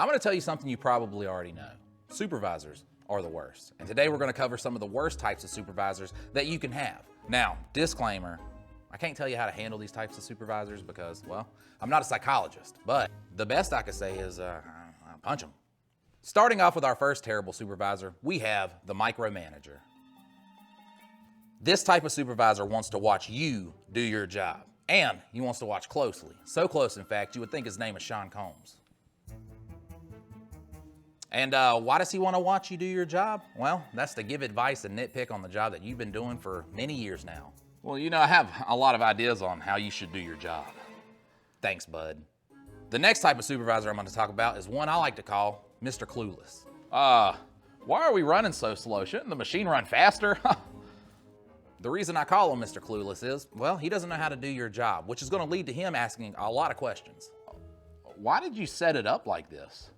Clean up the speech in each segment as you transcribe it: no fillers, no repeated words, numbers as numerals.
I'm gonna tell you something you probably already know. Supervisors are the worst. And today we're gonna cover some of the worst types of supervisors that you can have. Now, disclaimer, I can't tell you how to handle these types of supervisors because, well, I'm not a psychologist, but the best I could say is punch them. Starting off with our first terrible supervisor, we have the micromanager. This type of supervisor wants to watch you do your job, and he wants to watch closely. So close, in fact, you would think his name is Sean Combs. And why does he want to watch you do your job? Well, that's to give advice and nitpick on the job that you've been doing for many years now. Well, you know, I have a lot of ideas on how you should do your job. Thanks, bud. The next type of supervisor I'm going to talk about is one I like to call Mr. Clueless. Why are we running so slow? Shouldn't the machine run faster? The reason I call him Mr. Clueless is, well, he doesn't know how to do your job, which is going to lead to him asking a lot of questions. Why did you set it up like this?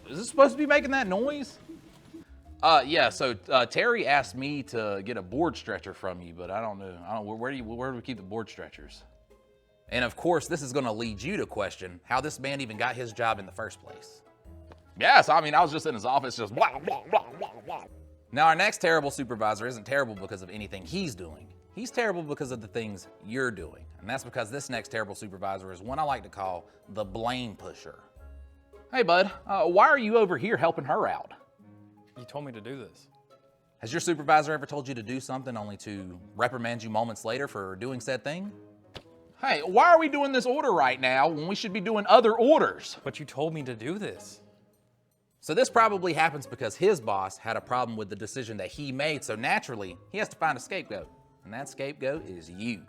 Is this supposed to be making that noise? Yeah, so Terry asked me to get a board stretcher from you, but I don't know. Where do we keep the board stretchers? And of course, this is going to lead you to question how this man even got his job in the first place. Yes, I mean, I was just in his office just blah, blah, blah, blah, blah. Now, our next terrible supervisor isn't terrible because of anything he's doing. He's terrible because of the things you're doing. And that's because this next terrible supervisor is one I like to call the blame pusher. Hey, bud, why are you over here helping her out? You told me to do this. Has your supervisor ever told you to do something only to reprimand you moments later for doing said thing? Hey, why are we doing this order right now when we should be doing other orders? But you told me to do this. So this probably happens because his boss had a problem with the decision that he made, so naturally, he has to find a scapegoat. And that scapegoat is you.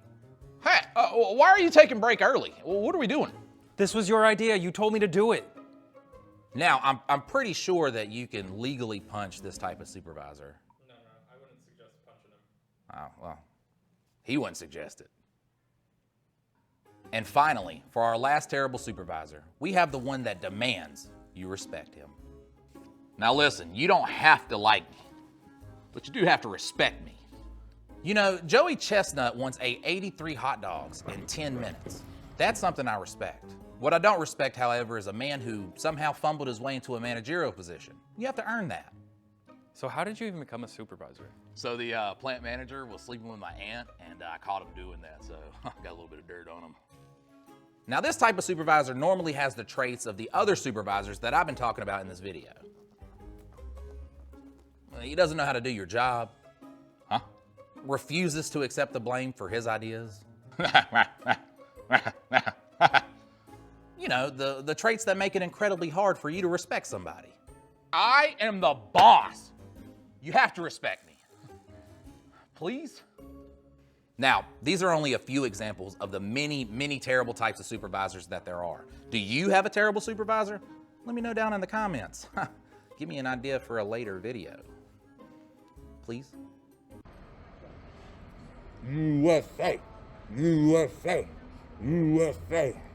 Hey, why are you taking break early? What are we doing? This was your idea. You told me to do it. Now, I'm pretty sure that you can legally punch this type of supervisor. No, I wouldn't suggest punching him. Oh, well, he wouldn't suggest it. And finally, for our last terrible supervisor, we have the one that demands you respect him. Now listen, you don't have to like me, but you do have to respect me. You know, Joey Chestnut once ate 83 hot dogs in 10 minutes. That's something I respect. What I don't respect, however, is a man who somehow fumbled his way into a managerial position. You have to earn that. So how did you even become a supervisor? So the plant manager was sleeping with my aunt, and I caught him doing that, so I got a little bit of dirt on him. Now, this type of supervisor normally has the traits of the other supervisors that I've been talking about in this video. He doesn't know how to do your job. Huh? Refuses to accept the blame for his ideas. You know, the traits that make it incredibly hard for you to respect somebody. I am the boss. You have to respect me. Please? Now, these are only a few examples of the many, many terrible types of supervisors that there are. Do you have a terrible supervisor? Let me know down in the comments. Give me an idea for a later video. Please? USA, USA, USA.